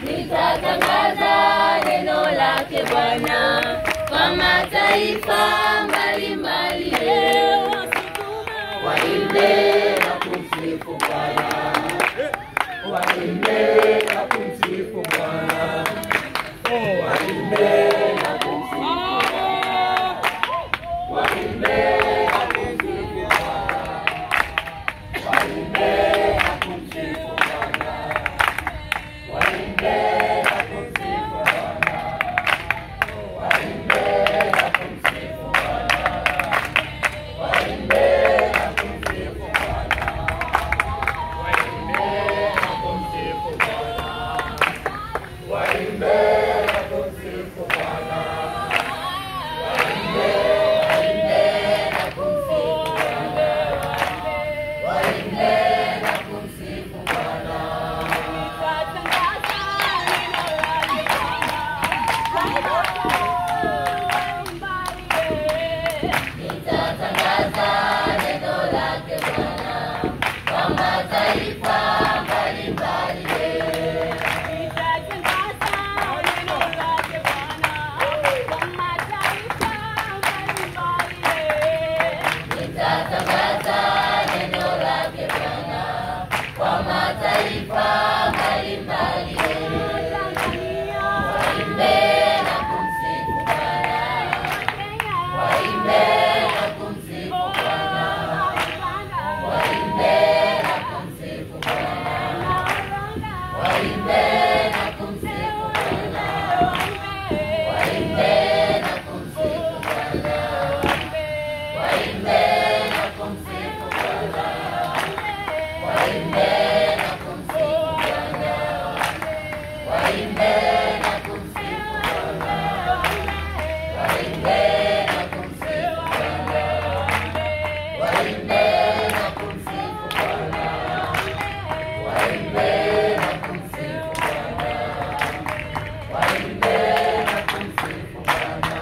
Nitatangaza neno lake Bwana kwa mataifa mbalimbali. Waimbe na kumsifu Bwana, waimbe na kumsifu Bwana, waimbe na kumsifu Bwana, waimbe na kumsifu Bwana, waimbe na kumsifu Bwana, waimbe na kumsifu Bwana, waimbe na kumsifu Bwana, waimbe na kumsifu Bwana, waimbe na kumsifu Bwana, waimbe na kumsifu Bwana, waimbe na kumsifu Bwana, waimbe na kumsifu Bwana. Nitatangaza neno lake Bwana kwa mataifa mbalimbali. Nitatangaza neno lake Bwana kwa mataifa mbalimbali. Nitatangaza neno lake Bwana kwa mataifa mbalimbali. Waimbe na kumsifu Bwana, waimbe na kumsifu Bwana, waimbe na kumsifu Bwana, waimbe na kumsifu Bwana, waimbe na kumsifu Bwana, waimbe na kumsifu Bwana, waimbe na kumsifu Bwana, waimbe na kumsifu Bwana, waimbe na kumsifu Bwana, waimbe na kumsifu Bwana, waimbe na kumsifu Bwana, waimbe na kumsifu Bwana.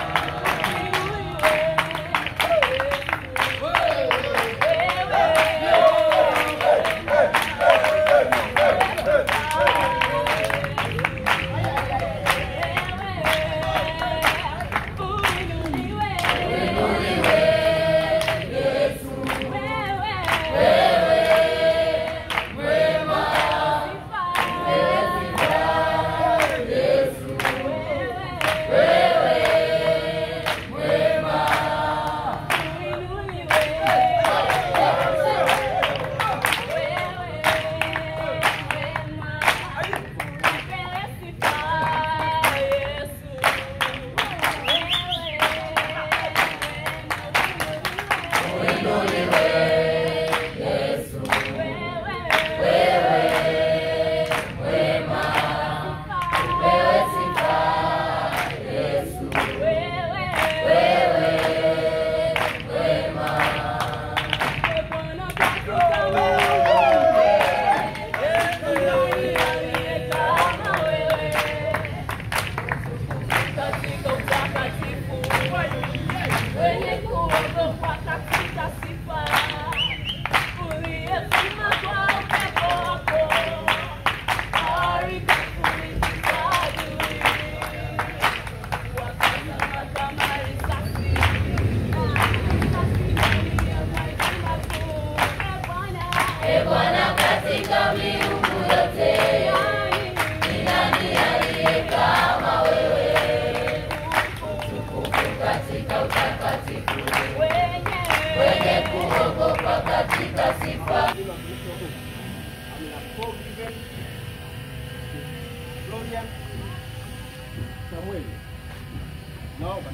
Bwana katika miungu yote, ni nani aliye kama wewe? Utukufu katika utakatifu, wenye kuogopa katika sifa. Samuel. Naomba.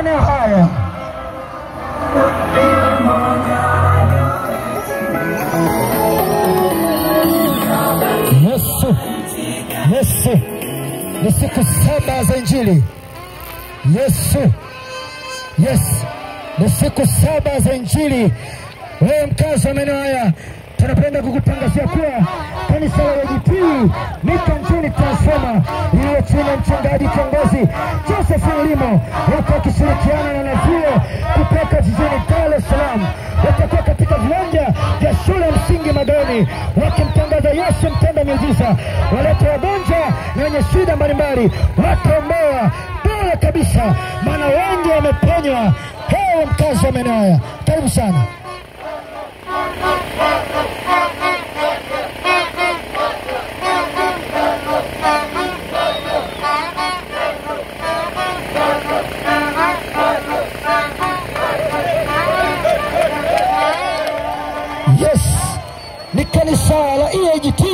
maeneo haya. Yesu ni siku 7 za Injili. Yesu ni siku 7 za Injili. Wewe mkazi wa maeneo haya, tunapenda kukutangazia kuwa kanisa la AGT Mikanjuni Transformer lililo chini ya mchungaji kiongozi Joseph Limo, huko akishirikiana na wanavyuo kutoka jijini Dar es Salaam, watakuwa katika viwanja vya shule ya msingi Magoni wakimtangaza Yesu mtenda miujiza. Walete wagonjwa na wenye shida mbalimbali wataombewa bure kabisa, maana wengi wameponywa. Hewe mkazi wa maeneo haya, karibu sana. Ni kanisa la AGT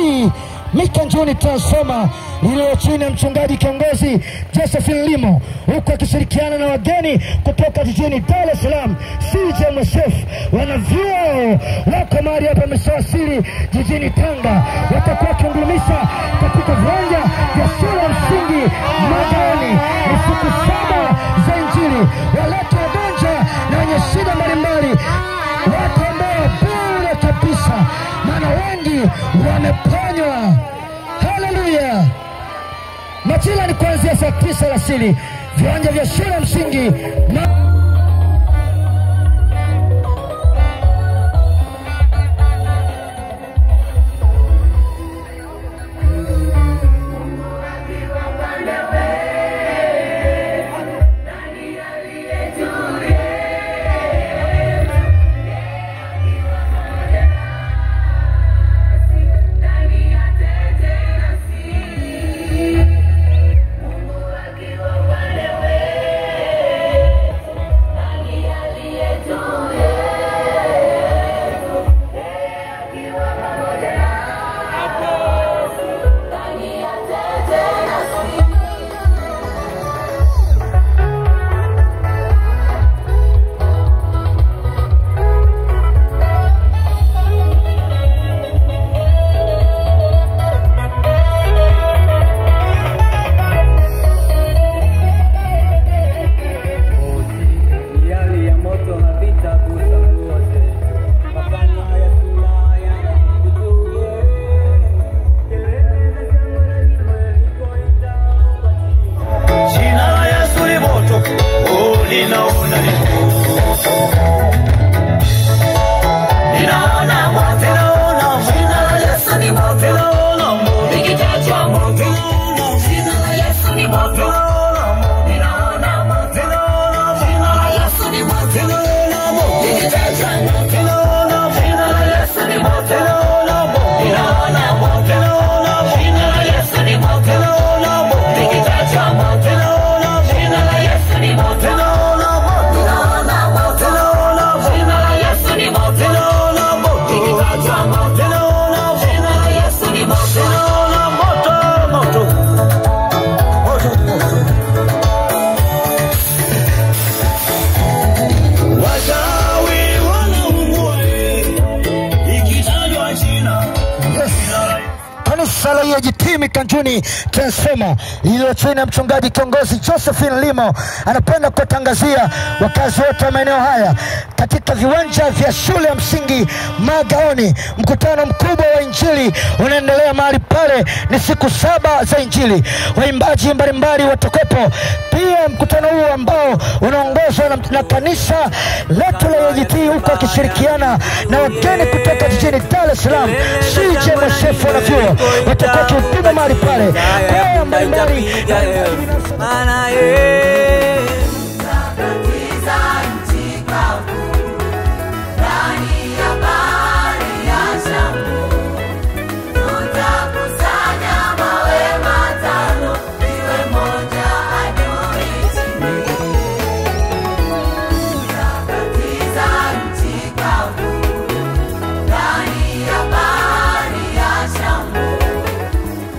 Mikanjuni Transformer lililo chini ya mchungaji kiongozi Joseph Limo, huko akishirikiana na wageni kutoka jijini Dar es Salaam CJMSF. Wanavyuo wako mahali hapa wameshawasili jijini Tanga, watakuwa wakiungumisha katika viwanja vya shule ya msingi Magoni. Ni siku 7 za Injili. Walete wagonjwa na wenye shida mbalimbali wataombewa bure kabisa, maana wengi wameponywa. Haleluya. Majira ni kuanzia saa 9 alasiri, viwanja vya shule ya msingi AGT Mikanjuni Transformer lililo chini ya mchungaji kiongozi Joseph Limo anapenda kutangazia wakazi wote wa maeneo haya katika viwanja vya shule ya msingi Magoni. Mkutano mkubwa wa Injili unaendelea mahali pale. Ni siku 7 za Injili. Waimbaji mbalimbali watakuwepo. Pia mkutano huu ambao unaongozwa na kanisa letu la AGT, huko akishirikiana na wageni kutoka jijini Dar es Salaam CJMSF wanavyuo watakuwa kuhuduma mahali pale. Kwa mbalimbali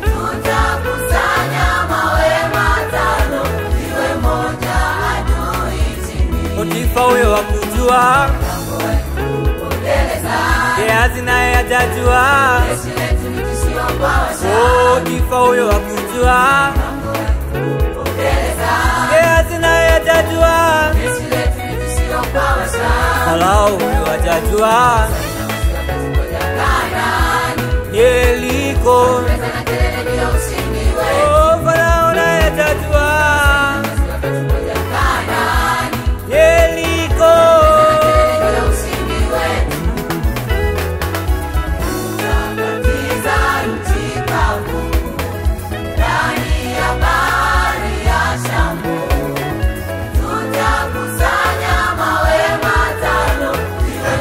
Tutakusanya mawe matano iwe huyo wa kujua, kiasi naye hajajua. Oh, kifa huyo wa kujua, kiasi naye hajajua. Halau huyo hajajua, Yeriko. Oh, Farao naye hajajua, Yeriko.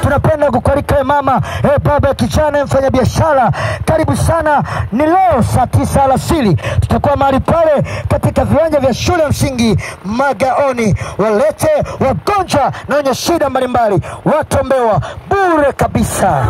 Tunapenda kukualika mama, baba, kijana, mfanya biashara, karibu sana. Ni leo saa 9 alasiri tutakuwa mahali pale katika viwanja vya shule ya msingi Magaoni. Walete wagonjwa na wenye shida mbalimbali, watombewa bure kabisa.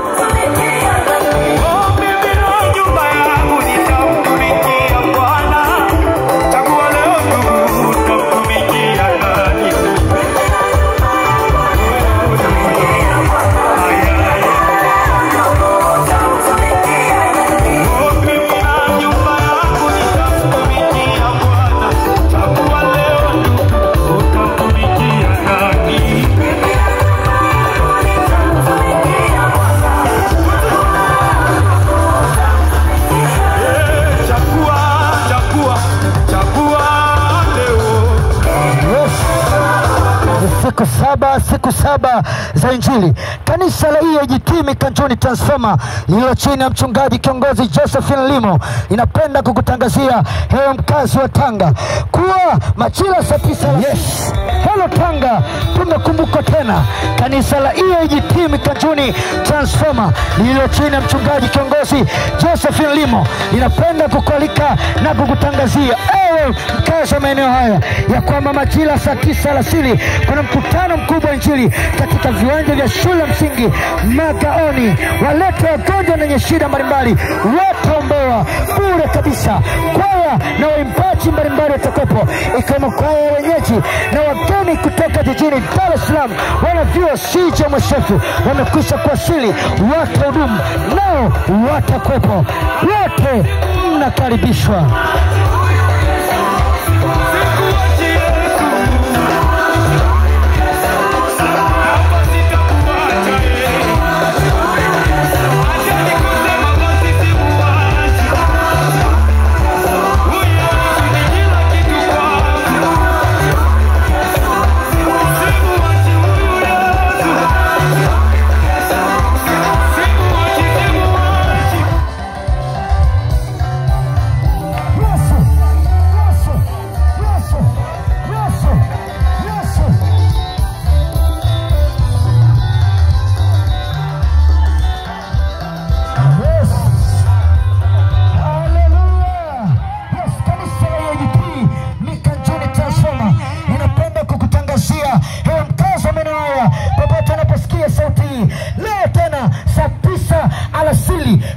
Siku saba za Injili. Kanisa la EAGT Mikanjuni Transformer lililo chini ya mchungaji kiongozi Josephine Limo inapenda kukutangazia hewe mkazi wa Tanga kuwa majira saa 9. Yes. Hello Tanga, tumekumbuka tena. Kanisa la EAGT Mikanjuni Transformer lililo chini ya mchungaji kiongozi Josephine Limo inapenda kukualika na kukutangazia ewe mkazi wa maeneo haya ya kwamba majira saa 9 alasiri kuna mkutano mkubwa Injili katika viwanja vya shule msingi Magaoni. Walete wagonjwa na wenye shida mbalimbali, wataombewa bure kabisa. Kwaya na waimbaji mbalimbali watakopo, ikiwemo kwaya ya wenyeji na wageni kutoka jijini Dar es Salaam. Wanavyuo CJ Mwesefu wamekwisha kuwasili, watahudumu nao watakopo. Wote mnakaribishwa.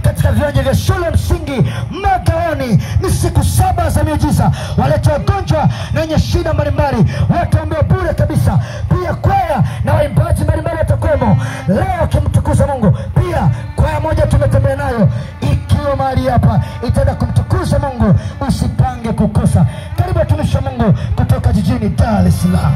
Katika viwanja vya shule msingi Magaoni ni siku 7 za miujiza. Walete wagonjwa na wenye shida mbalimbali, wataombewa bure kabisa. Pia kwaya na waimbaji mbalimbali watakwemo leo kumtukuza Mungu. Pia kwaya moja tumetembea nayo ikiwa mahali hapa itaenda kumtukuza Mungu, usipange kukosa. Karibu watumishi wa Mungu kutoka jijini Dar es Salaam.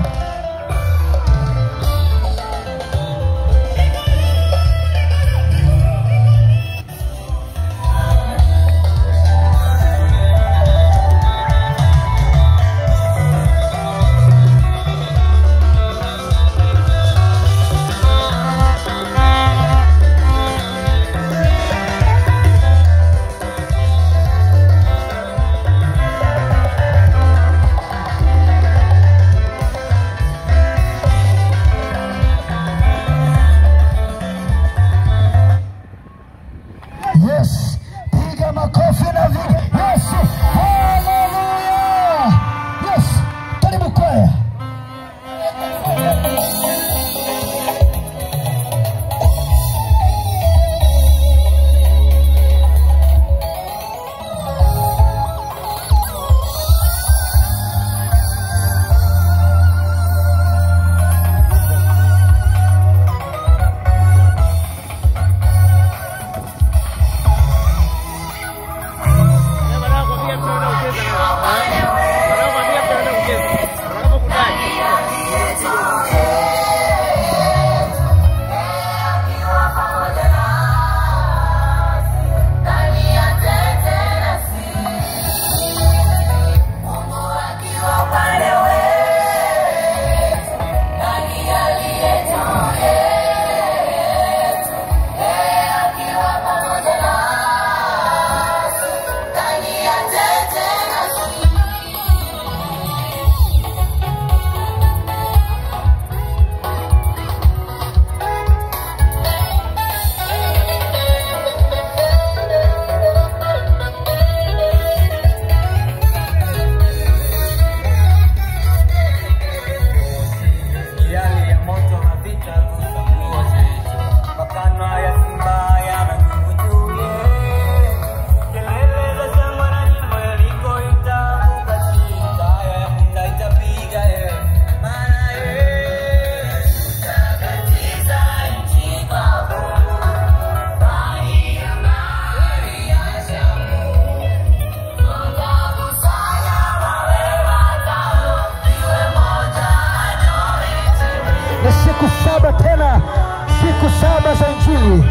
siku 7 za Injili.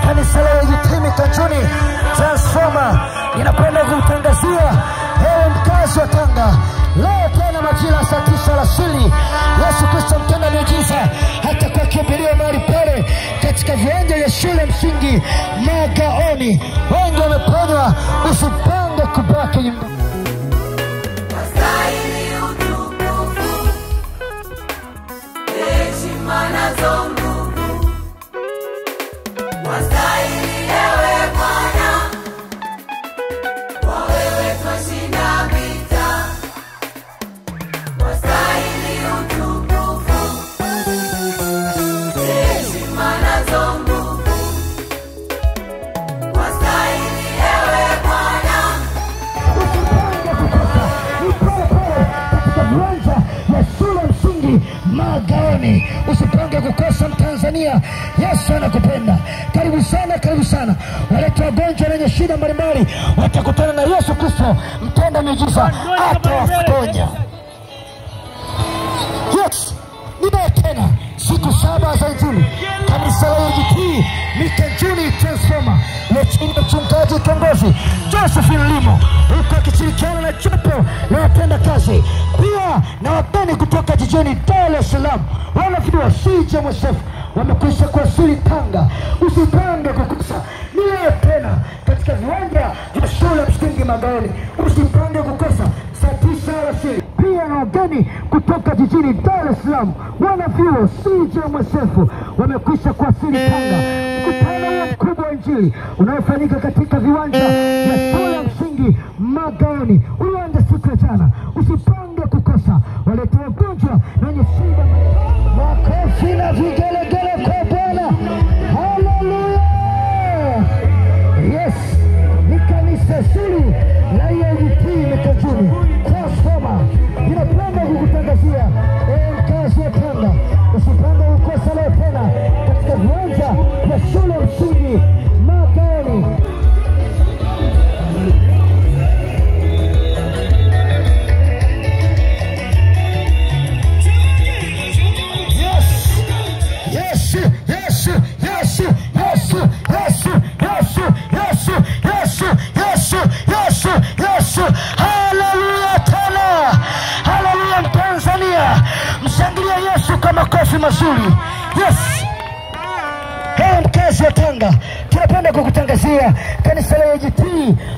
Kanisa la AGT Mikanjuni Transformer inakwenda kutangazia ewe mkazi wa Tanga, leo tena majira saa 9 alasiri, Yesu Kristo mtenda miujiza hatakuwa kimbilio mahali pale katika viwanja vya shule msingi Magaoni. Wengi wameponywa, usipange kubaki nyumbani. Wastahili utukufu, heshima nazo nguvu. Wastahili ewe Bwana, kwa wewe twashinda vita. Wastahili utukufu, heshima nazo nguvu. Wastahili ewe Bwana. Katika viwanja ya shule msingi Magaoni, usipange kukosa Mtanzania. Yesu anakupenda. Karibu sana, karibu sana. Walete wagonjwa wenye shida mbalimbali, watakutana na Yesu Kristo mtenda miujiza, atawaponya. Yes, ninaye tena siku 7 za Injili. Kanisa la AGT Mikanjuni Transformer na chini ya mchungaji kiongozi Joseph Limo, huko akishirikiana na jopo la watenda kazi, pia na wageni kutoka jijini Dar es Salaam. Wanafunzi wa CJMSF wamekwisha kuwasili Tanga. Usipange kukosa. Ni leo tena katika viwanja vya shule msingi Magaoni. Usipange kukosa saa 9 alasiri. Pia na wageni kutoka jijini Dar es Salaam, wanavyuo CJMSF wamekwisha kuwasili Tanga. Mkutano mkubwa wa Injili unaofanyika katika viwanja vya shule msingi Magaoni ulianza siku ya jana. Usipange kukosa. Walete wagonjwa na wenye shida. Makofi na vigelegele kwa Bwana. Haleluya. Yes, ni kanisa siri la AGT Mikanjuni Transformer inapenda kukutangazia mkazi wa Tanga. Usipange kukosa leo tena katika viwanja vya shule msingi Magaoni. Haleluya tena. Haleluya Mtanzania. Mshangilia Yesu kwa makofi mazuri. Yes. Hey mkazi wa Tanga, tunapenda kukutangazia kanisa la AGT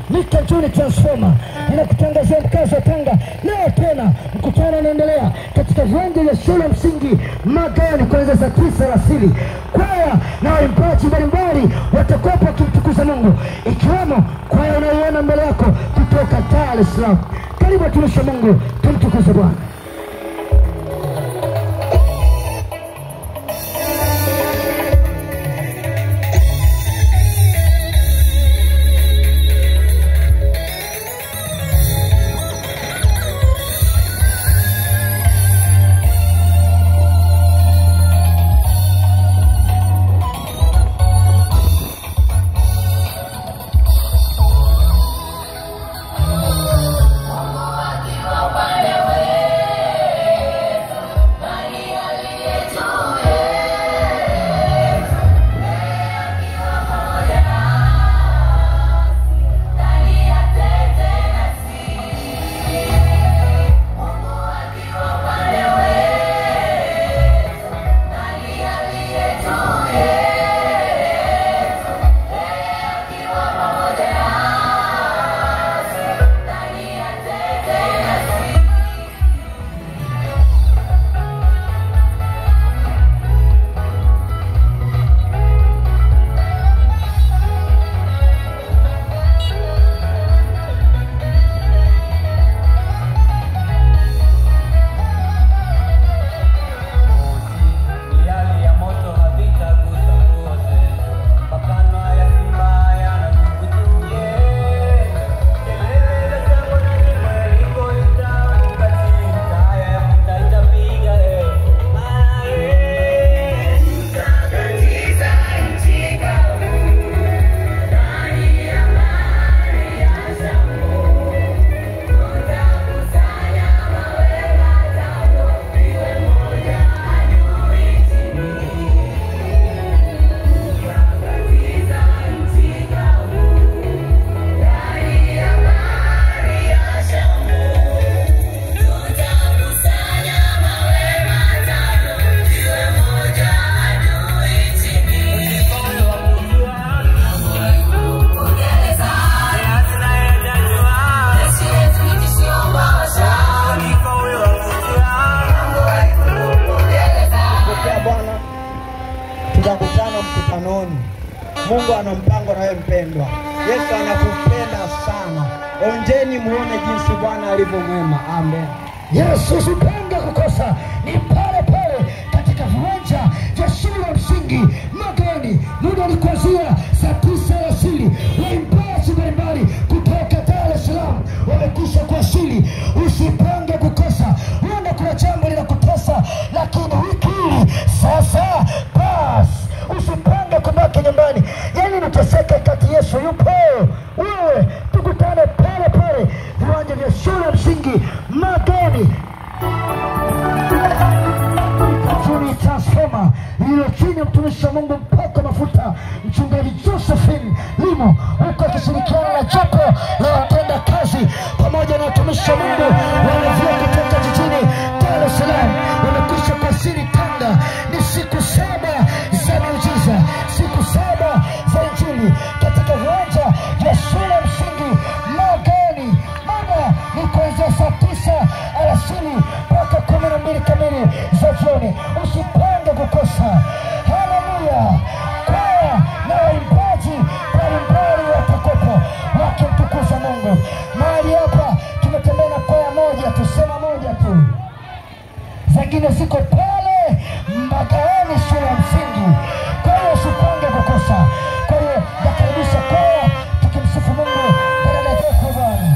Mikanjuni Transformer inakutangazia mkazi wa Tanga, leo tena mkutano unaendelea katika viwanja vya shule msingi Magaoni kuanzia saa 9 alasiri. Kwaya na waimbaji mbalimbali watakuwa wakimtukuza Mungu, ikiwemo kwaya unayoiona mbele yako kutoka Dar es Salaam. Karibu watumishi wa Mungu, tumtukuze Bwana. Wakiwa pale wewe mapanoni. Mungu ana mpango na wewe mpendwa. Yesu anakupenda sana. Onjeni muone jinsi Bwana alivyo mwema. Amen. Yesu usipange kukosa. Ni pale pale katika viwanja vya shule ya msingi Mageni. Muda ni kuanzia saa 9 alasiri. Waimbaji mbalimbali kutoka Dar es Salaam wamekwisha kuwasili. Usipange kukosa. Huenda kuna jambo linakutesa, lakini wiki hii sasa basi usipange kubaki nyumbani. Yaani unateseka kati Yesu yupo. Wewe tukutane pale pale viwanja vya shule ya msingi Mageni. Tuni transforma iliyo chini ya mtumishi wa Mungu mpaka mafuta mchungaji Josephine Limo, huko akishirikiana na jopo la watenda kazi pamoja na watumishi wa Mungu wanavyo kutoka jijini Dar es Salaam. Wamekwisha kuwasili Tanga. Ni siku 7 za miujiza, siku 7 za Injili katika viwanja vya shule ya msingi Mageni. Muda ni kuanzia saa 9 alasiri mpaka 12 kamili za jioni. Usipange kukosa. Haleluya. Kwaya na waimbaji mbalimbali watakopo wakimtukuza Mungu. Mahali hapa tumetembea na kwaya moja tu, sema moja tu. Zingine ziko pale Mageni shule ya msingi. Kwa hiyo usipange kukosa. Kwa hiyo nakaribisha kwaya tukimsifu Mungu badala ya Bwana.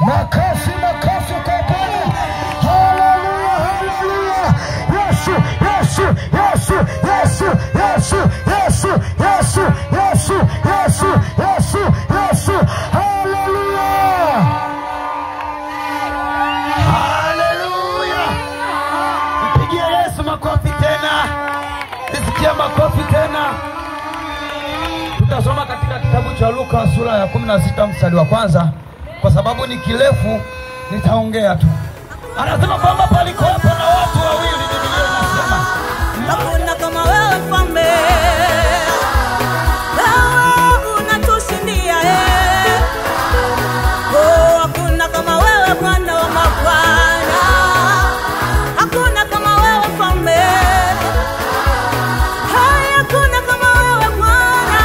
Makofi kwa Bwana. Haleluya, haleluya. Yesu, Yesu, Yesu, Yesu, Yesu, Yesu, Yesu, Yesu, Yesu, Yesu, Yesu. Haleluya. Haleluya. Mpigie Yesu makofi tena. Nisikie makofi tena. Tutasoma katika kitabu cha Luka sura ya 16 mstari wa 1. Kwa sababu ni kirefu nitaongea tu. Anasema kwamba palikuwepo na watu wawili. Biblia inasema hakuna kama wewe mfalme, wewe unatushindia oh, hakuna kama wewe Bwana wa mabwana, hakuna kama wewe mfalme, hakuna kama wewe Bwana,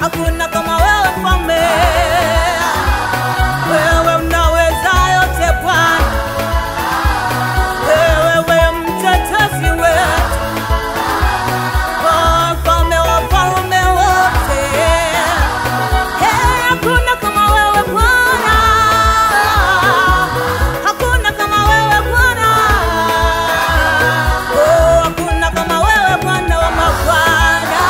hakuna kama wewe mfalme. Wewe unaweza yote Bwana, wewe mtetezi wetu, mfalme wa wafalme wote. Hakuna kama wewe Bwana, hakuna kama wewe Bwana, hakuna kama wewe Bwana wa mabwana.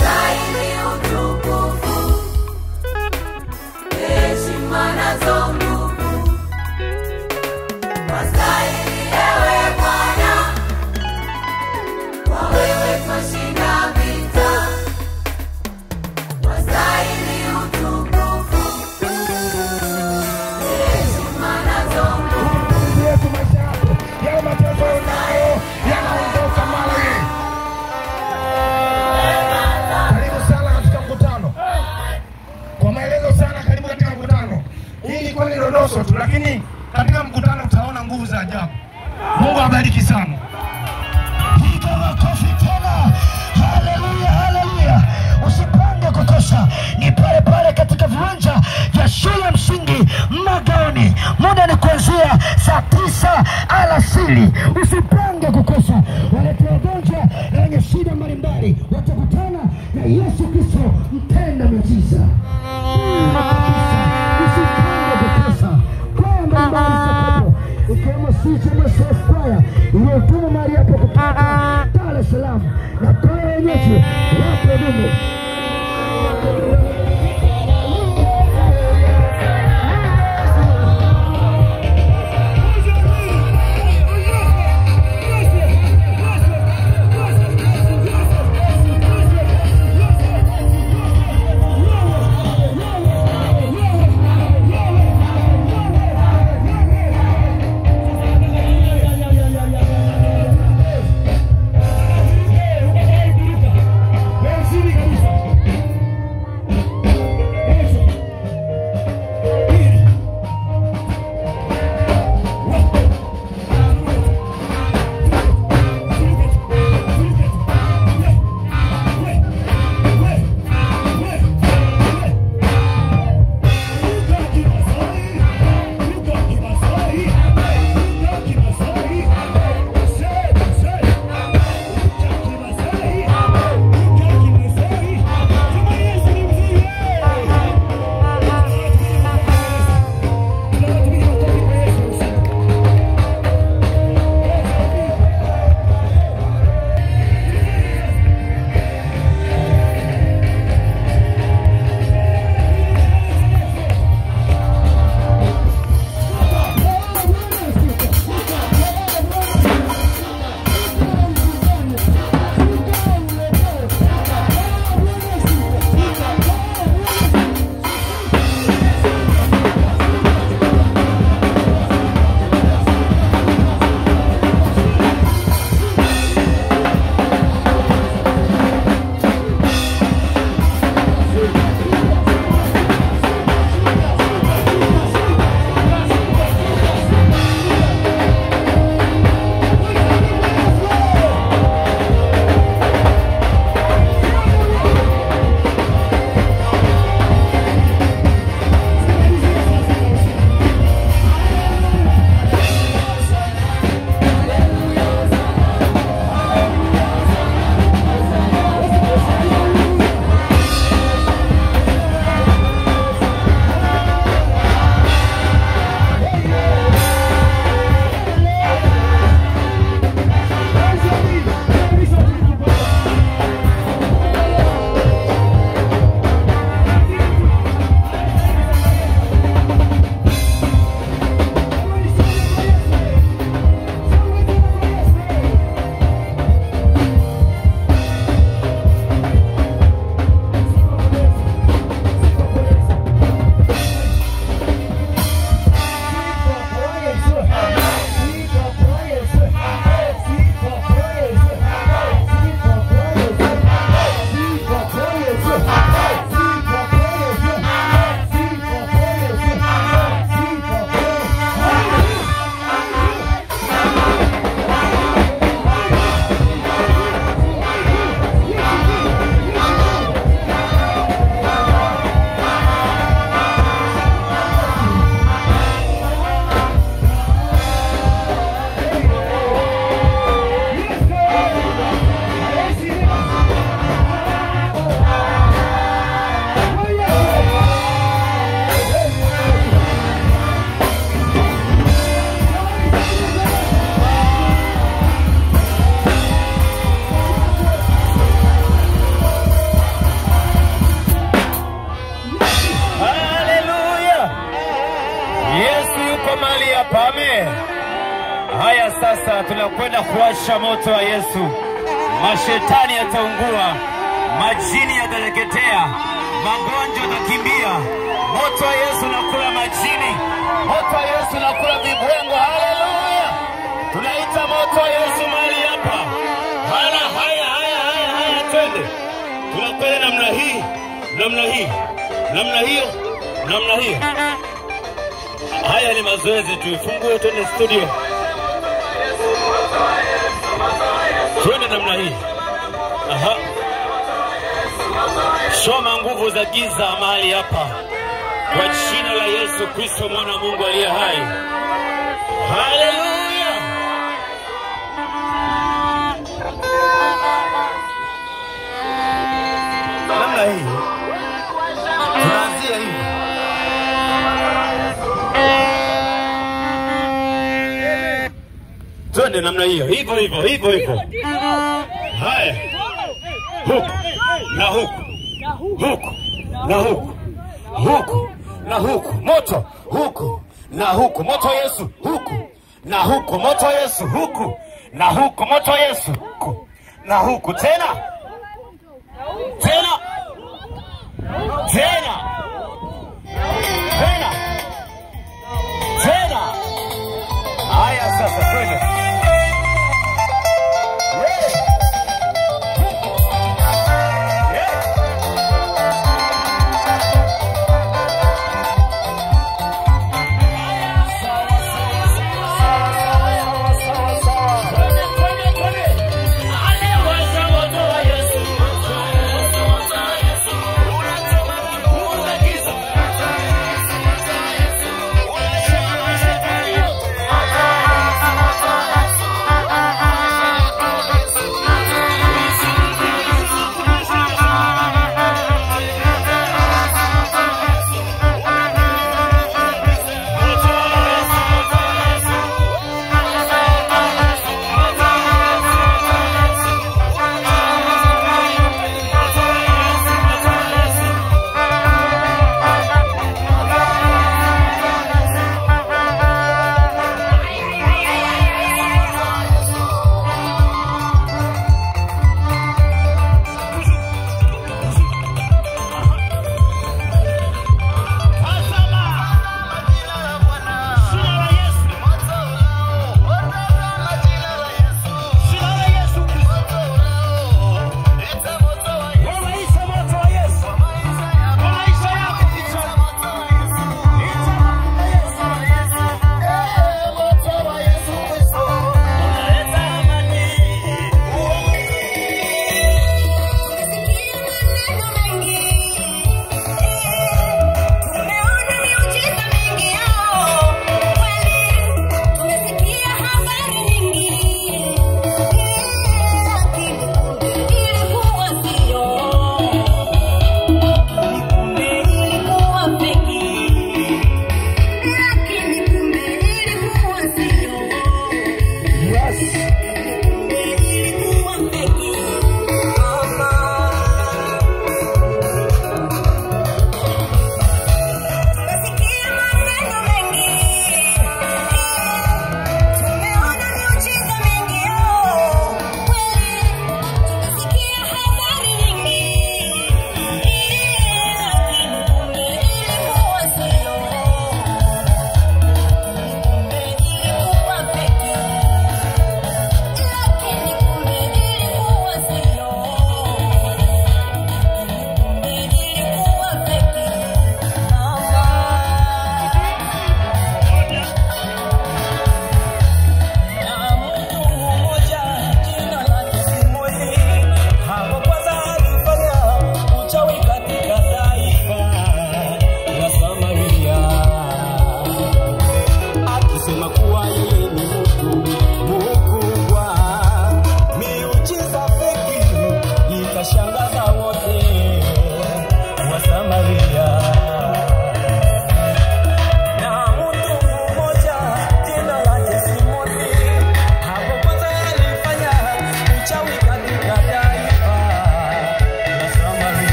Zaidi utukufu, heshima nazo nguvu, wastahili ewe Bwana, kwa wewe dodoso tu, lakini katika mkutano utaona nguvu za ajabu. Mungu awabariki sana. Piga makofi tena. Haleluya, haleluya. Usipange kukosa, ni pale pale katika viwanja vya shule ya msingi Magaoni. Muda ni kuanzia saa 9 alasiri. Usipange kukosa. Walete wagonjwa na wenye shida mbalimbali watakutana na Yesu Kristo mtenda miujiza. Usipange kukosa. Kwa mbalimbali sakapo ikiwemo CJMSF kwaya iliyotuma mahali hapo kutoka Dar es Salaam na kwaya wenyeji wapo dume. Haya sasa tunakwenda kuwasha moto wa Yesu. Mashetani yataungua, majini yatateketea, magonjwa yatakimbia. Moto wa Yesu unakula majini, moto wa Yesu unakula vibwengo. Haleluya! Tunaita moto wa Yesu mahali hapa. Haya, twende. Tunakwenda namna hii, namna hiyo. Haya ni mazoezi tu. Fungue twende studio. Twende namna hii. Aha. Shoma nguvu za giza mahali hapa. Kwa jina la Yesu Kristo mwana wa Mungu aliye hai. Haleluya. Namna hii. Tunaanzia hivi. Twende namna hiyo. Hivyo. Haya. Huku. Na huku. Huku. Na huku. Huku. Na huku. Moto. Huku. Na huku. Moto Yesu. Huku. Na huku. Moto Yesu. Huku. Na huku. Moto Yesu. Huku. Na huku. Tena. Tena. Tena. Tena. Tena. Haya sasa twende.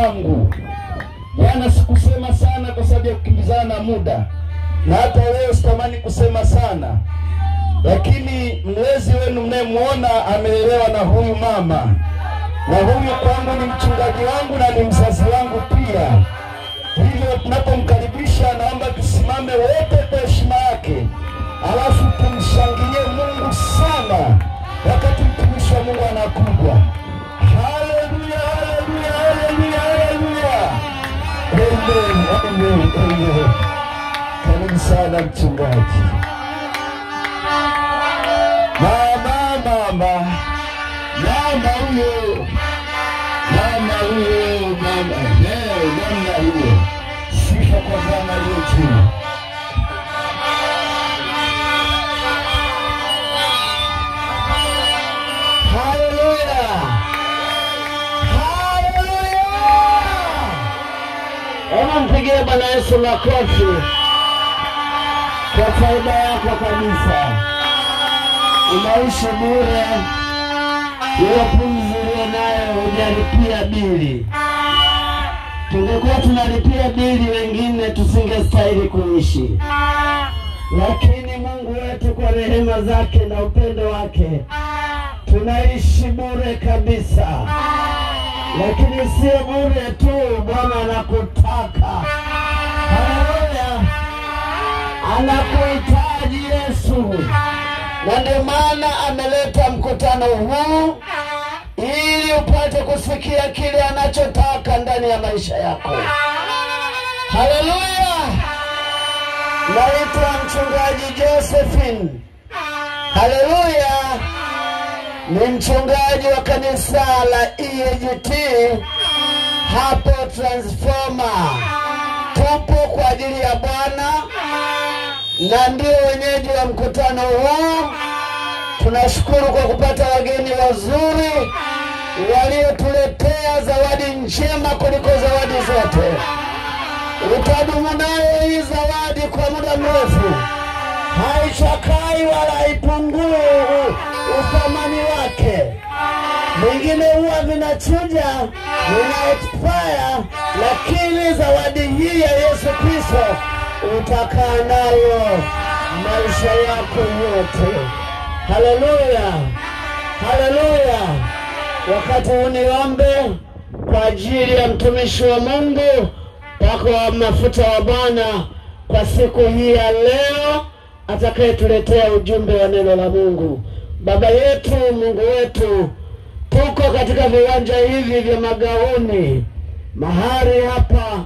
wangu. Jana sikusema sana kwa sababu ya kukimbizana na muda, na hata leo sitamani kusema sana, lakini mlezi wenu mnayemuona amelelewa na huyu mama, na huyu kwangu ni mchungaji wangu na ni mzazi wangu pia. Hivyo tunapomkaribisha, naomba tusimame wote kwa heshima yake, alafu tumshangilie Mungu sana wakati mtumishi wa Mungu anakuja. Haleluya, haleluya, haleluya, haleluya. Amen, amen, amen. Karibu sana mchungaji. Mama huyo. Mama huyo. Sifa kwa Bwana yetu. Haleluya. Haleluya. Hebu mpigie Bwana Yesu makofi kwa faida yako kabisa. Unaishi bure, hiyo pumzi nayo hujalipia bili. Tungekuwa tunalipia bili, wengine tusingestahili kuishi. Lakini Mungu wetu kwa rehema zake na upendo wake tunaishi bure kabisa. Lakini sio bure tu, Bwana anakutaka. Haleluya. Anakuhitaji Yesu. Na ndio maana ameleta mkutano huu ili upate kusikia kile anachotaka ndani ya maisha yako. Haleluya. Naitwa mchungaji Josephine. Haleluya. Ni mchungaji wa kanisa la EAGT hapo Transformer. Tupo kwa ajili ya Bwana na ndio wenyeji wa mkutano huu. Tunashukuru kwa kupata wageni wazuri waliotuletea zawadi njema kuliko zawadi zote. Utadumu nayo hii zawadi kwa muda mrefu, haichakai wala haipungui uthamani wake. Mengine huwa vinachuja, vina expire, lakini zawadi hii ya Yesu Kristo utakaa nayo maisha yako yote. Haleluya. Haleluya. Wakati uniombe kwa ajili ya mtumishi wa Mungu pako mafuta wa Bwana kwa siku hii ya leo, atakayetuletea ujumbe wa neno la Mungu. Baba yetu, Mungu wetu, tuko katika viwanja hivi vya Magauni, mahali hapa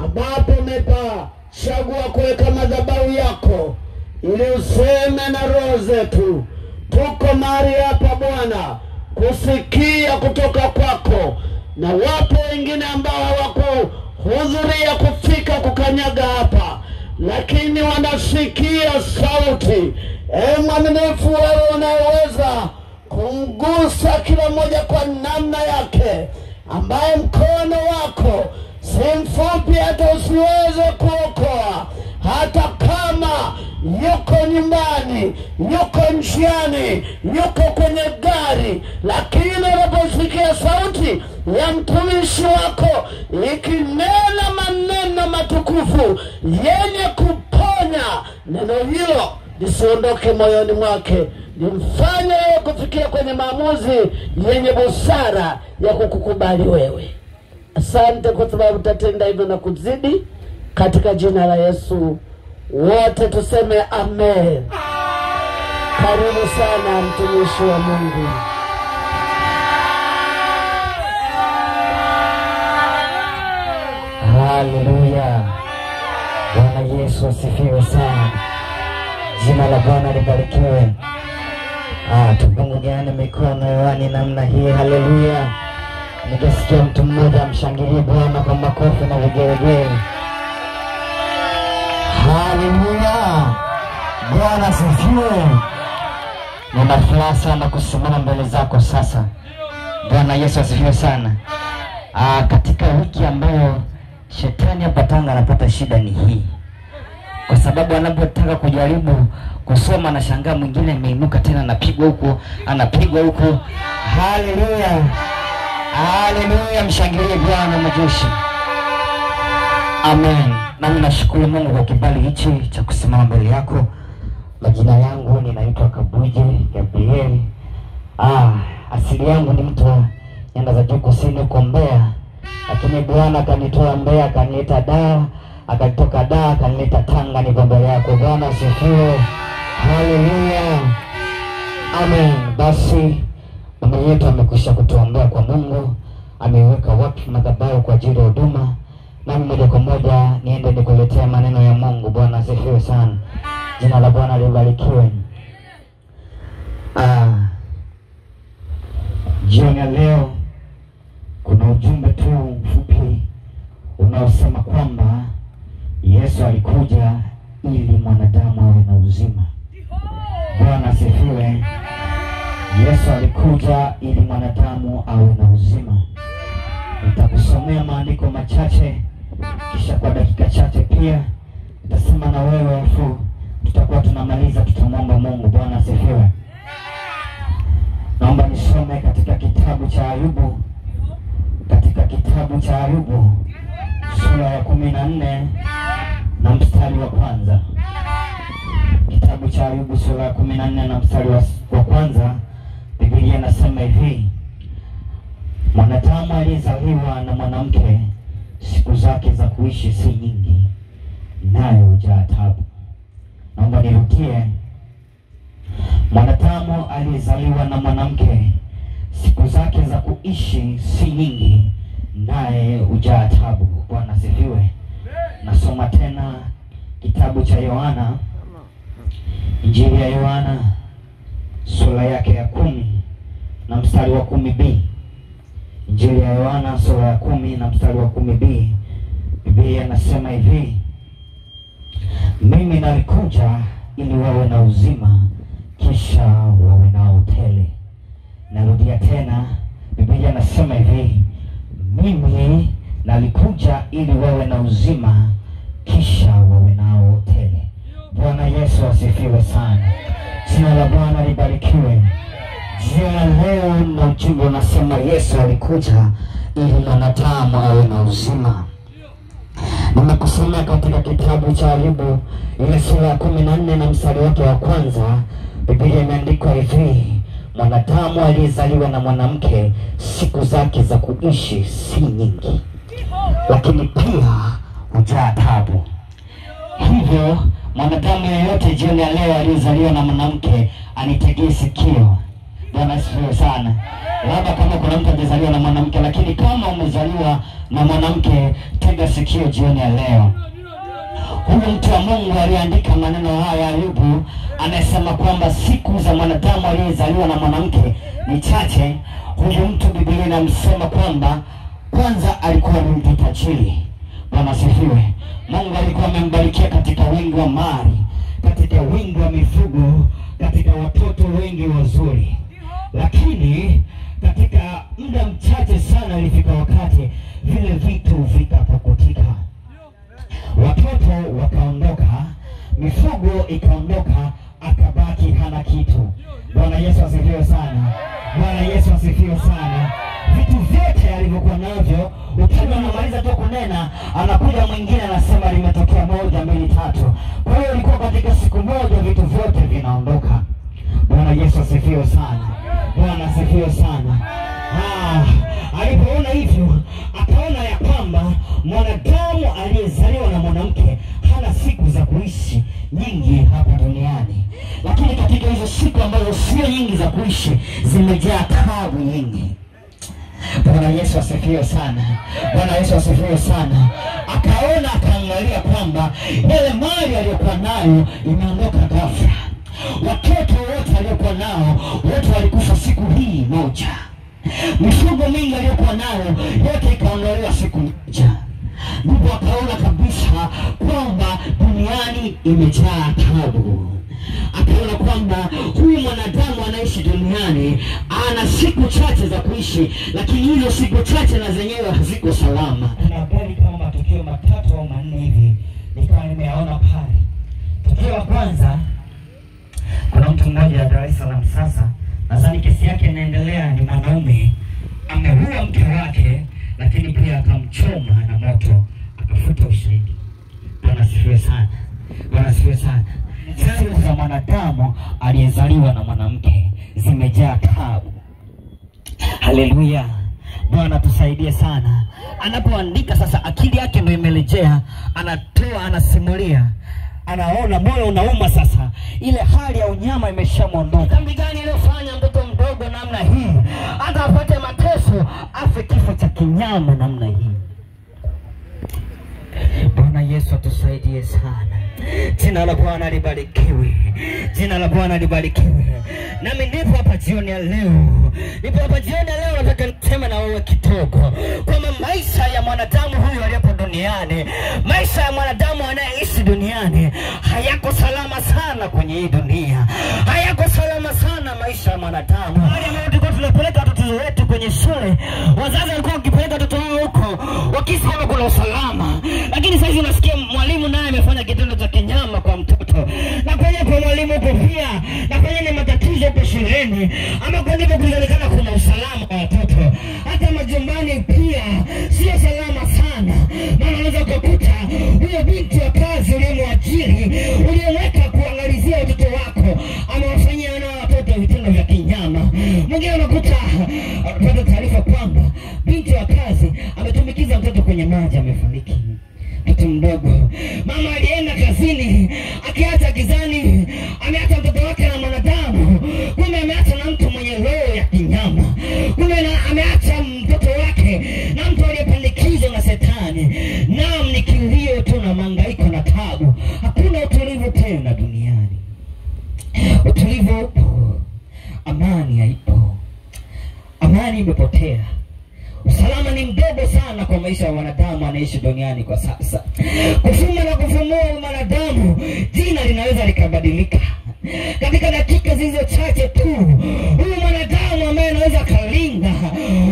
ambapo umepachagua kuweka madhabahu yako ili useme na roho zetu. Tuko mahali hapa Bwana kusikia kutoka kwako, na wapo wengine ambao hawakuhudhuria kufika kukanyaga hapa, lakini wanasikia sauti. Mwaminifu, wewe unaweza kumgusa kila mmoja kwa namna yake, ambaye mkono wako si mfupi hata usiweze kuokoa. Hata kama yuko nyumbani, yuko njiani, yuko kwenye gari, lakini unaposikia sauti ya mtumishi wako ikinena maneno matukufu yenye kuponya, neno hilo lisiondoke moyoni mwake, limfanye kufikia kwenye maamuzi yenye busara ya kukukubali wewe. Asante kwa sababu utatenda hivyo na kuzidi, katika jina la Yesu. Wote tuseme amen. Karibu sana mtumishi wa Mungu. Haleluya. Bwana Yesu asifiwe sana. Jina la Bwana libarikiwe. Tupunguane mikono hewani namna hii. Haleluya. Ningesikia mtu mmoja mshangilie Bwana kwa makofi na vigelegele. Haleluya. Bwana asifiwe. Nina furaha sana kusimama mbele zako sasa. Bwana Yesu asifiwe sana. Katika wiki ambayo shetani hapa Tanga anapata shida ni hii. Kwa sababu anapotaka kujaribu kusoma na shangaa mwingine ameinuka tena anapigwa huko, anapigwa huko. Haleluya. Haleluya, mshangilie Bwana majeshi. Amen. Nami nashukuru Mungu kwa kibali hichi cha kusimama mbele yako. Majina yangu ninaitwa Kabuje Gabriel. Asili yangu ni mtu wa nyanda za juu kusini huko Mbeya. Lakini Bwana akanitoa Mbeya, akanileta Dar, akatoka Dar akanileta Tanga. Niko mbele yako. Bwana asifiwe. Haleluya. Amen. Basi mama yetu amekwisha kutuombea kwa Mungu, ameweka wakfu madhabahu kwa ajili ya huduma. Nami moja kwa moja niende nikuletea maneno ya Mungu. Bwana asifiwe sana. Jina la Bwana libarikiwe. Jioni ya leo kuna ujumbe tu mfupi unaosema kwamba Yesu alikuja ili mwanadamu awe na uzima. Bwana asifiwe. Yesu alikuja ili mwanadamu awe na uzima. Nitakusomea maandiko machache, kisha kwa dakika chache pia nitasema na wewe, afu tutakuwa tunamaliza, tutamwomba Mungu. Bwana asifiwe. Naomba nisome katika kitabu cha Ayubu. Katika kitabu cha Ayubu sura ya 14 na mstari wa kwanza. Kitabu cha Ayubu sura ya 14 na mstari wa kwanza. Biblia inasema hivi: mwanadamu aliyezaliwa na mwanamke, siku zake za kuishi si nyingi, naye hujaa taabu. Naomba nirudie. Mwanadamu aliyezaliwa na mwanamke, siku zake za kuishi si nyingi, naye hujaa taabu. Bwana asifiwe. Nasoma tena kitabu cha Yohana, Injili ya Yohana sura yake ya 10 na mstari wa 10b. Injili ya Yohana sura ya 10 na mstari wa 10b. Biblia inasema hivi: mimi nalikuja ili wawe na uzima, kisha wawe nao tele. Narudia tena. Biblia inasema hivi: mimi nalikuja ili wawe na uzima, kisha wawe nao tele. Bwana Yesu asifiwe sana. Jina la Bwana libarikiwe. Jina leo na ujumbe unasema Yesu alikuja ili mwanadamu awe na uzima. Nimekusomea katika kitabu cha Ayubu ile sura ya 14 na mstari wake wa kwanza. Biblia imeandikwa hivi: mwanadamu aliyezaliwa na mwanamke, siku zake za kuishi si nyingi, lakini pia hujaa taabu. Hivyo mwanadamu yeyote jioni ya leo aliyezaliwa na mwanamke anitegee sikio. Bwana asifiwe sana. Labda kama kuna mtu aliyezaliwa na mwanamke, lakini kama umezaliwa na mwanamke, tega sikio jioni ya leo. Huyu mtu wa Mungu aliandika maneno haya Ayubu, anasema kwamba siku za mwanadamu aliyezaliwa na mwanamke ni chache. Huyu mtu Biblia inamsema kwamba kwanza alikuwa ni mtu tajiri. Bwana asifiwe. Mungu alikuwa amembarikia katika wingi wa mali, katika wingi wa mifugo, katika watoto wengi wazuri. Lakini katika muda mchache sana ilifika wakati vile vitu vikapokutika. Watoto wakaondoka, mifugo ikaondoka, akabaki hana kitu. Bwana Yesu asifiwe sana. Bwana Yesu asifiwe sana. Vitu vyote alivyokuwa navyo, ukiwa anamaliza tu kunena, anakuja mwingine anasema limetokea 1 2 3. Kwa hiyo ilikuwa katika siku moja vitu vyote vinaondoka. Bwana Yesu asifiwe sana. Bwana asifiwe sana. Alipoona hivyo, akaona ya kwamba mwanadamu aliyezaliwa na mwanamke hana siku za kuishi nyingi hapa duniani. Lakini katika hizo siku ambazo sio nyingi za kuishi, zimejaa taabu nyingi. Bwana Yesu asifiwe sana. Bwana Yesu asifiwe sana. Akaona, akaangalia kwamba yale mali aliyokuwa nayo imeondoka ghafla. Watoto wote aliokuwa nao wote walikufa siku hii moja. Mifugo mingi aliyokuwa nayo yote ikaondolewa siku moja. Ndipo akaona kabisa kwamba duniani imejaa taabu. Akaona kwamba huyu mwanadamu anaishi duniani ana siku chache za kuishi, lakini hizo siku chache na zenyewe haziko salama. Kuna gari kama matukio 3 au 4 hivi nikawa nimeona pale. Tukio la kwanza, kuna mtu mmoja Dar es Salaam sasa, nadhani kesi yake inaendelea, ni mwanaume ameua mke wake, lakini pia akamchoma na moto, akafuta ushahidi. Bwana asifiwe sana. Bwana asifiwe sana. Siku za mwanadamu aliyezaliwa na mwanamke zimejaa taabu. Haleluya. Bwana tusaidie sana. Anapoandika sasa, akili yake ndio imelejea, anatoa, anasimulia, anaona moyo unauma sasa, ile hali ya unyama imeshamondoka. Dhambi gani iliyofanya mtoto mdogo namna hii hata apate mateso, afe kifo cha kinyama namna hii? Bwana Yesu atusaidie sana. Jina la Bwana libarikiwe. Jina la Bwana libarikiwe. Nami nipo hapa jioni ya leo. Nataka niseme na wewe kidogo kwamba maisha ya mwanadamu huyu aliyepo duniani, maisha ya mwanadamu anayeishi duniani hayako salama sana kwenye hii dunia. Hayako salama sana maisha ya mwanadamu. Hali ambayo tulikuwa tunapeleka watoto wetu kwenye shule, wazazi walikuwa wakipeleka watoto wao huko wakisema kuna usalama. Lakini sasa unasikia mwalimu naye amefanya kitendo cha kinyama kwa mtoto. Na kwenye kwa mwalimu huko pia, na kwenye ni matatizo huko shuleni, ama kwa ndivyo kunaonekana kuna usalama wa watoto. Hata majumbani pia sio salama sana. Maana unaweza kukuta huyo binti wa kazi uliyemwajiri, uliyeweka kuangalizia watoto wako, amewafanyia wana watoto vitendo vya kinyama. Mwingine unakuta unapata taarifa kwamba binti wa kazi ametumbukiza mtoto kwenye maji, amefariki. Mtoto mdogo. Mama alienda kazini, akiacha gizani, ameacha mtoto wake na mwanadamu. Kumbe ameacha na mtu mwenye roho ya kinyama. Kumbe ameacha mtoto wake na mtu aliyepandikizwa na Shetani. Naam, ni kilio tu na mahangaiko na taabu. Hakuna utulivu tena duniani. Utulivu upo, amani haipo. Amani imepotea. Usalama ni mdogo sana kwa maisha ya wanadamu anaishi duniani kwa sasa. Kufuma na kufumua wanadamu, jina linaweza likabadilika katika dakika zilizo chache tu. Huyu mwanadamu ambaye anaweza kalinga,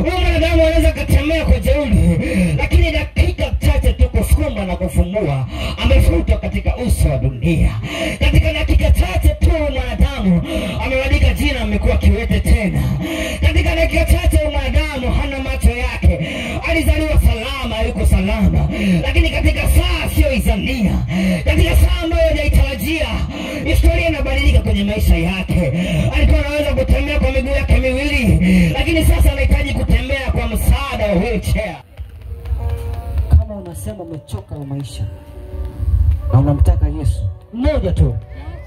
huyu mwanadamu anaweza katemea kwa jeuri, lakini dakika chache tu kufumba na kufumua, amefutwa katika uso wa dunia. Katika dakika chache tu mwanadamu amebadilika jina, amekuwa kiwete tena. Katika dakika chache mwanadamu hana macho yake, alizaliwa salama, yuko salama, lakini katika saa sio izania, katika saa ambayo hajaitarajia, historia inabadilika kwenye maisha yake. Alikuwa anaweza kutembea kwa miguu yake miwili, lakini sasa anahitaji kutembea kwa msaada wa wheelchair. Kama unasema umechoka na maisha na unamtaka Yesu, mmoja tu,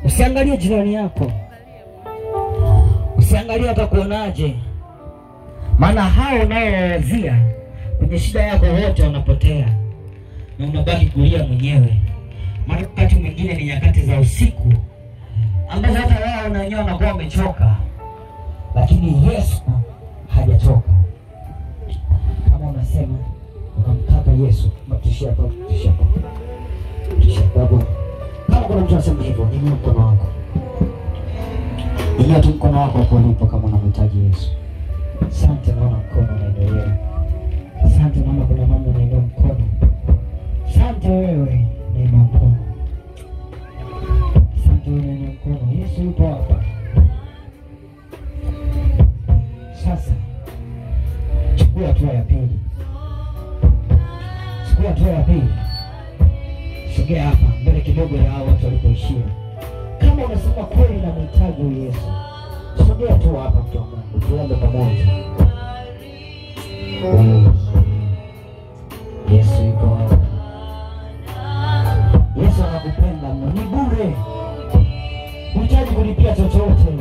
usiangalie jirani yako, usiangalie atakuonaje. Maana hao unaowazia kwenye shida yako wote wanapotea, na unabaki kulia mwenyewe. Maana wakati mwingine ni nyakati za usiku ambazo hata wao na wenyewe wanakuwa wamechoka, lakini Yesu hajachoka. Kama unasema unamtaka Yesu, matishia hapo. Kama kuna mtu anasema hivyo, nyanyua mkono wako. Nyanyua tu mkono wako hapo ulipo kama unamhitaji Yesu. Asante, naona mkono unaendelea. Asante, naona kuna mambo unainua mkono. Asante wewe, nainua mkono. Asante wewe, nainua mkono. Yesu yupo hapa. Sasa chukua hatua ya pili. Sogea hapa mbele kidogo ya hao watu walipoishia. Kama unasema kweli na mhitaji Yesu, sogea tu hapa mtu wa Mungu, tuombe pamoja. Yesu yuko hapa. Yesu anakupenda, ni bure. Unahitaji kulipia chochote.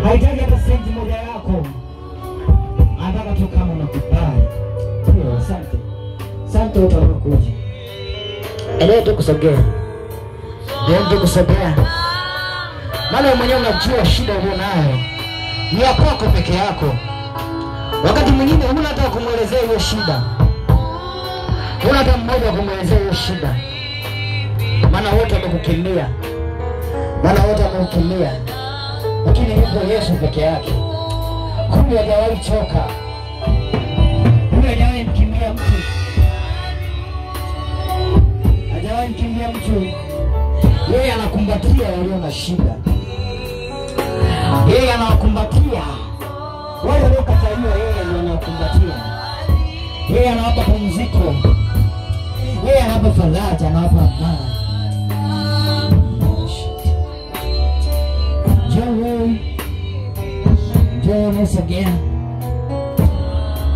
Haitaji hata senti moja yako. Anataka tu kama unakubali. Ndio, asante. Asante utakuja. Endelea tu kusogea. Ndio kusogea. Maana mwenyewe unajua shida ulionayo ni ya kwako peke yako. Wakati mwingine huna hata kumuelezea hiyo shida. Huna hata mmoja kumuelezea hiyo shida. Maana wote wamekukimbia. Lakini yupo Yesu peke yake. Huyu hajawahi choka. Huyu hajawahi mkimbia mtu. Yeye anakumbatia walio na shida. Yeye anawakumbatia wale waliokataliwa. anawakumbatia, yeye anawapa pumziko, yeye anawapa faraja, anawapa amani. Njoo nasogea,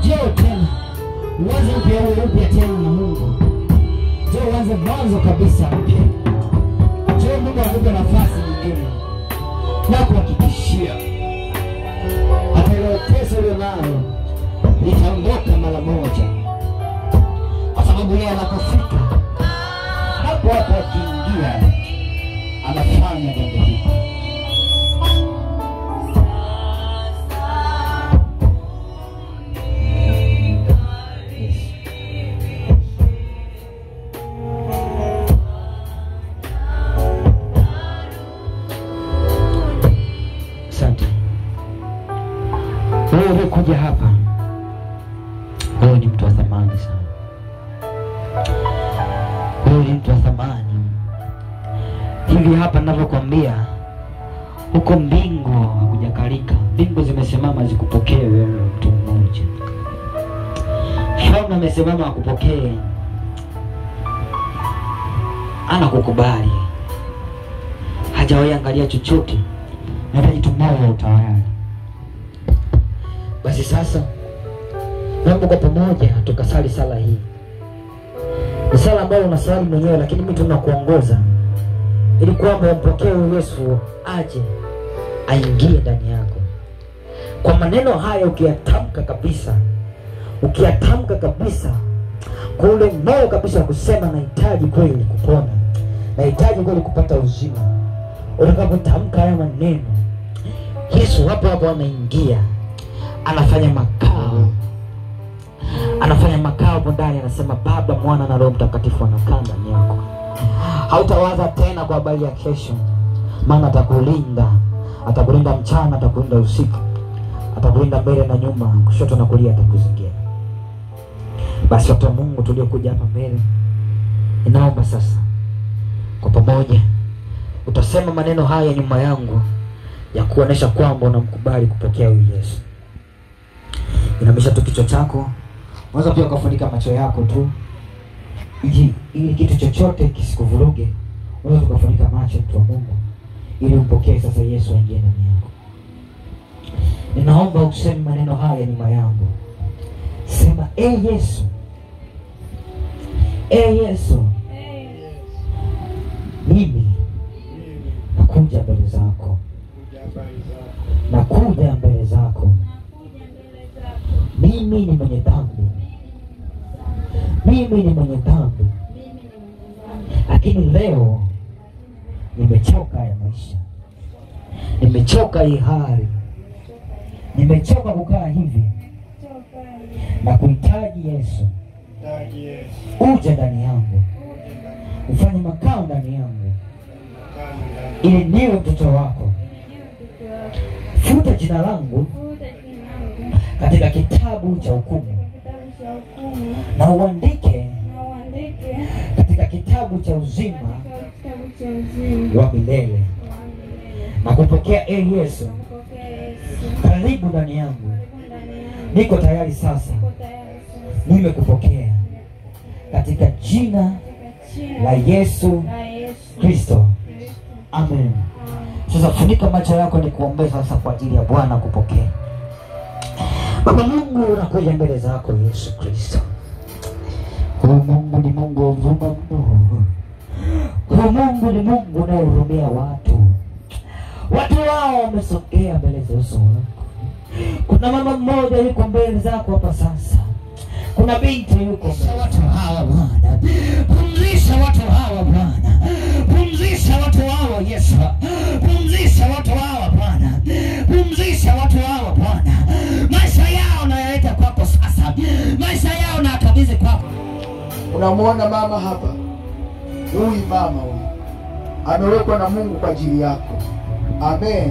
njoo tena uanze upya tena na Mungu. Njoo uanze mwanzo kabisa mpya. Njoo Mungu akupe nafasi nyingine na kuhakikishia hata ile pesa ile nayo litaondoka mara moja, kwa sababu yeye anapofika hapo akiingia anafanya jambo hili. Wewe kuja hapa, wewe ni mtu wa thamani sana. Wewe ni mtu wa thamani. Hivi hapa ninavyokuambia, huko mbingu hakujakalika. Mbingu zimesimama zikupokee wewe mtu mmoja. Mfalme amesimama akupokee. Anakukubali. Hajawahi angalia chochote. Anataka tumoe utawala. Basi sasa naomba kwa pamoja tukasali sala hii. Ni sala ambayo unasali mwenyewe, lakini mimi tunakuongoza ili kwamba umpokee Yesu aje aingie ndani yako. Kwa maneno haya ukiyatamka kabisa kwa ule moyo kabisa kusema nahitaji kweli kupona, nahitaji kweli kupata uzima. Utakapotamka haya maneno, Yesu hapo anaingia, anafanya makao hapo ndani. Anasema Baba, Mwana na Roho Mtakatifu anakaa ndani yako. Hautawaza tena kwa habari ya kesho, maana atakulinda mchana, atakulinda usiku, atakulinda mbele na nyuma, kushoto na kulia atakuzingira. Basi watu wa Mungu tuliokuja hapa mbele, ninaomba sasa kwa pamoja utasema maneno haya nyuma yangu ya kuonesha kwamba unamkubali kupokea huyu Yesu. Inamisha tu kichwa chako. Unaweza pia kufunika macho yako tu, ili kitu chochote kisikuvuruge. Unaweza kufunika macho tu wa Mungu ili umpokee sasa Yesu aingie ndani yako. Ninaomba useme maneno haya nyuma yangu. Sema, Yesu. Yesu. Mimi nakuja mbele zako. Nakuja mbele zako. Mimi ni mwenye dhambi. Lakini leo nimechoka ya maisha. Nimechoka hii hali. Nimechoka kukaa hivi. Na kuhitaji Yesu. Uje ndani yangu. Ufanye makao ndani yangu. Ili niwe mtoto wako. Futa jina langu katika kitabu cha hukumu, na uandike katika kitabu cha uzima wa milele. Na kupokea Yesu karibu ndani yangu. Niko tayari sasa, nimekupokea katika jina la Yesu Kristo. Amen. Sasa funika macho yako, nikuombee sasa kwa ajili ya Bwana kupokea. Baba Mungu, nakuja mbele zako Yesu Kristo. Mungu ni Mungu wa huruma mno. Mungu ni Mungu unayehurumia watu. Watu wao wamesogea mbele za uso wako. Kuna mama mmoja yuko mbele zako hapa sasa. Kuna binti yuko mbele. Watu hawa Bwana, pumzisha watu hawa Bwana, pumzisha watu hawa Yesu, pumzisha watu hawa Bwana, pumzisha watu hawa Bwana. Maisha yao nayaleta kwako sasa, maisha yao na akabidhi kwako. Unamwona mama hapa, huyu mama huyu amewekwa na Mungu kwa ajili yako. Amen,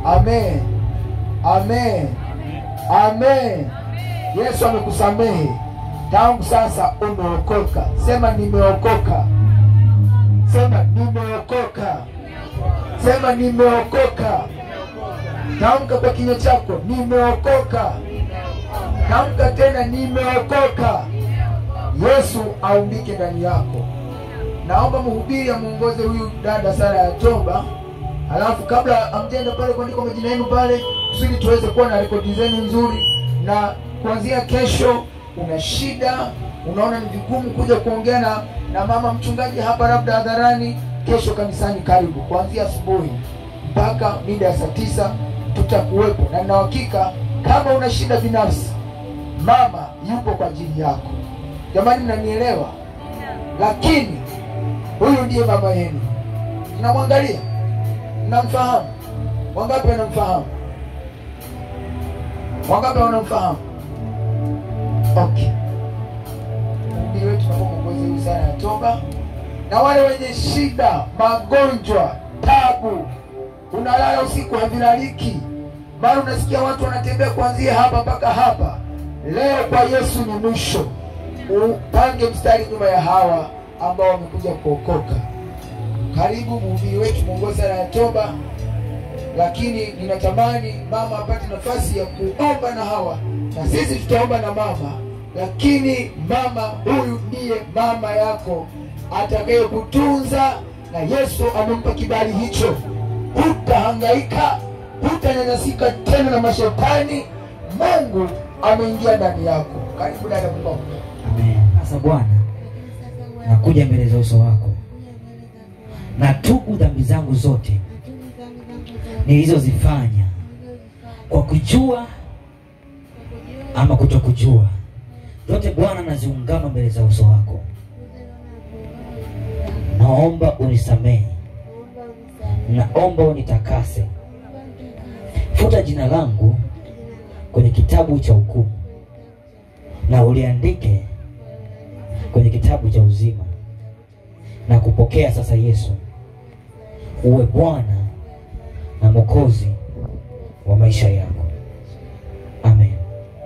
amen, amen, amen. Yesu amekusamehe. Tangu sasa umeokoka. Sema nimeokoka. Sema nimeokoka. Sema nimeokoka. Tamka kwa kinywa chako, nimeokoka. Tamka tena, nimeokoka. Yesu aumbike ndani yako. Naomba mhubiri amuongoze huyu dada sala ya toba. Alafu kabla amjenda pale kuandika majina yenu pale, kusudi tuweze kuwa na rekodi zenu nzuri. Na kuanzia kesho una shida, unaona ni vigumu kuja kuongea na mama mchungaji hapa labda hadharani, kesho kanisani karibu. Kuanzia asubuhi mpaka mida ya saa 9 tutakuwepo. Na nina hakika kama una shida binafsi, mama yupo kwa ajili yako. Jamani, mnanielewa? Lakini huyu ndiye baba yenu. Tunamwangalia. Mnamfahamu? Wangapi wanamfahamu? Wangapi wanamfahamu? Okay. Ndio wetu tunapokuongoza hii sala ya toba. Na wale wenye shida, magonjwa, tabu, unalala usiku havilaliki, bado unasikia watu wanatembea kuanzia hapa mpaka hapa. Leo kwa Yesu ni mwisho. Upange mstari nyuma ya hawa ambao wamekuja kuokoka. Karibu mhubiri wetu muongoze sala ya toba. Lakini ninatamani mama apate nafasi ya kuomba na hawa, na sisi tutaomba na mama. Lakini mama huyu ndiye mama yako atakaye kutunza, na Yesu amempa kibali hicho. Hutahangaika, hutanyanyasika tena na mashetani. Mungu ameingia ndani yako. Karibu dada mkuu. Amen. Sasa Bwana, nakuja mbele za uso wako. Natubu dhambi zangu zote nilizozifanya kwa kujua ama kutokujua. Zote Bwana naziungama mbele za uso wako. Naomba unisamehe. Naomba unitakase. Futa jina langu kwenye kitabu cha hukumu, na uliandike kwenye kitabu cha uzima. Na kupokea sasa Yesu uwe Bwana na Mwokozi wa maisha yako. Amen.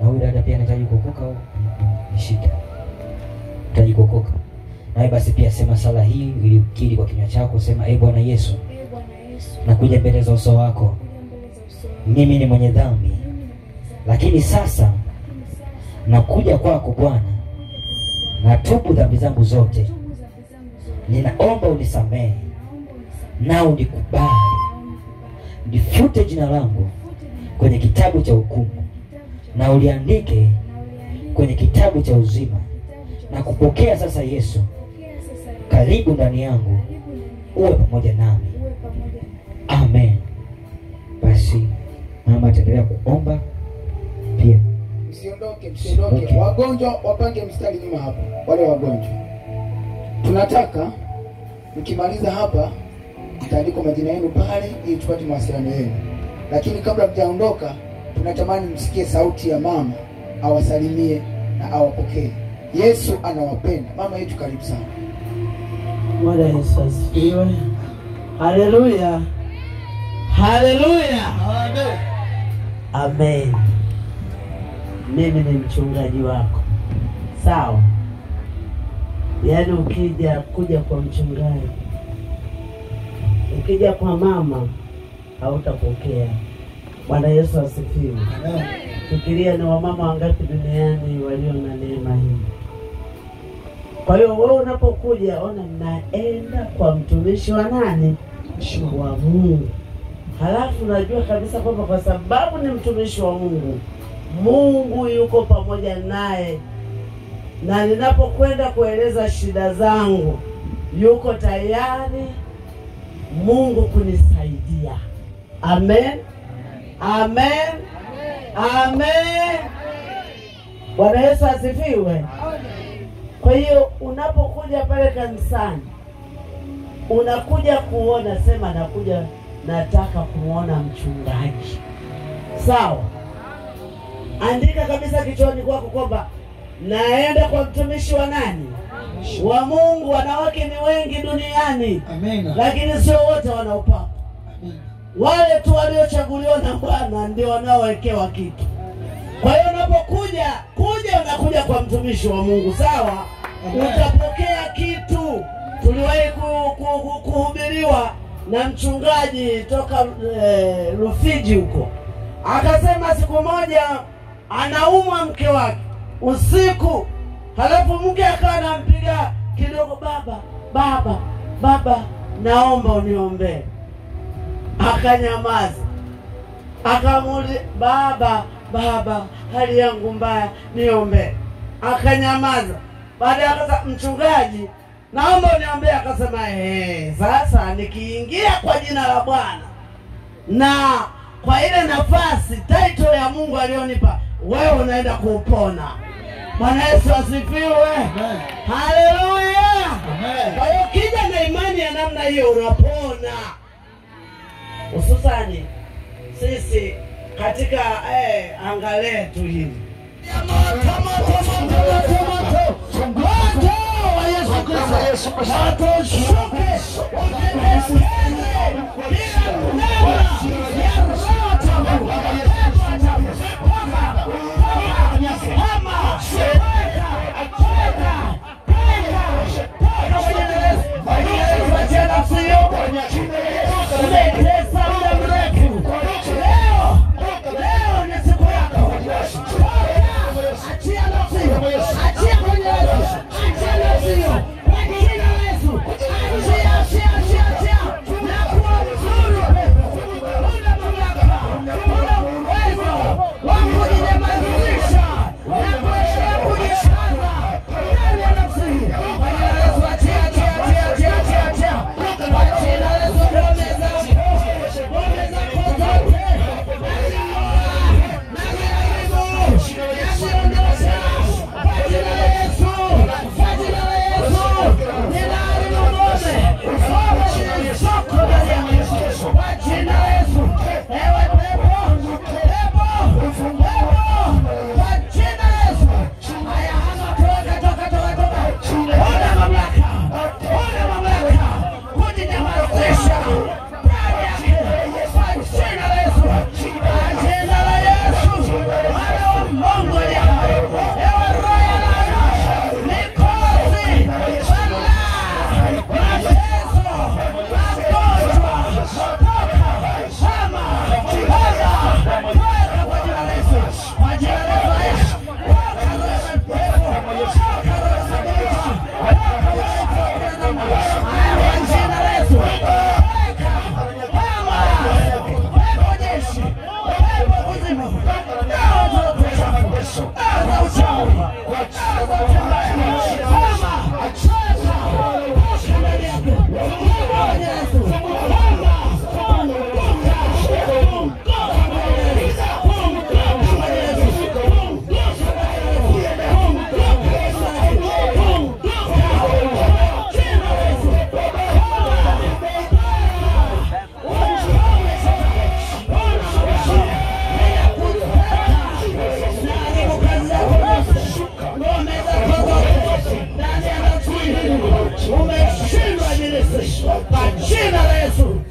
Na huyu dada pia anahitaji kuokoka au nishike? Anahitaji kuokoka. Na basi pia sema sala hii ili ukiri kwa kinywa chako, sema Bwana Yesu, nakuja mbele za uso wako. Mimi ni mwenye dhambi, lakini sasa nakuja kwako Bwana. Natubu dhambi zangu zote. Ninaomba unisamehe na unikubali. Nifute jina langu kwenye kitabu cha hukumu, na uliandike kwenye kitabu cha uzima. Na kupokea sasa Yesu, karibu ndani yangu, uwe pamoja nami. Amen. Basi mama ataendelea kuomba pia. Msiondoke. Okay. Wagonjwa wapange mstari nyuma hapo. Wale wagonjwa, tunataka mkimaliza hapa mtaandika majina yenu pale ili tupate mawasiliano yenu. Lakini kabla mjaondoka, tunatamani msikie sauti ya mama, awasalimie na awapokee. Yesu anawapenda. Mama yetu, karibu sana. Bwana Yesu asifiwe. Haleluya. Haleluya. Amen. Amen. Mimi ni mchungaji wako. Sawa? Yaani kuja kwa mchungaji, ukija kwa mama hautapokea. Bwana Yesu asifiwe. Amen. Fikiria ni wamama wangapi duniani walio na neema hii. Kwa hiyo wewe unapokuja, ona naenda kwa mtumishi wa nani? Wa Mungu. Halafu najua kabisa kwamba kwa sababu ni mtumishi wa Mungu, Mungu yuko pamoja naye. Na ninapokwenda kueleza shida zangu, yuko tayari Mungu kunisaidia. Amen. Amen. Amen. Bwana Yesu asifiwe. Kwa hiyo unapokuja pale kanisani, unakuja kuona, sema nataka kumuona mchungaji. Sawa? Andika kabisa kichwani kwako kwamba naenda kwa mtumishi wa nani? Wa Mungu. Wanawake ni wengi duniani. Amen. Lakini sio wote wanaopaka. Wale tu waliochaguliwa na Bwana ndio wanaowekewa kitu. Kwa hiyo unapokuja unakuja kwa mtumishi wa Mungu, sawa? Utapokea kitu. Tuliwahi kuhubiriwa na mchungaji toka Rufiji huko. Akasema siku moja anaumwa mke wake usiku, halafu mke akawa anampiga kidogo, baba, naomba uniombee. Akanyamaza. Akamuuliza, baba, hali yangu mbaya, niombe. Akanyamaza. Baadaye akasema, mchungaji, naomba uniombee. Akasema, sasa nikiingia kwa jina la Bwana na kwa ile nafasi title ya Mungu alionipa, wewe unaenda kuupona. Bwana Yesu asifiwe. Haleluya. Kwa hiyo kija na imani ya namna hiyo unapona. Hususani sisi katika anga letu hili. Umeshindwa Yesu. Kwa jina la Yesu.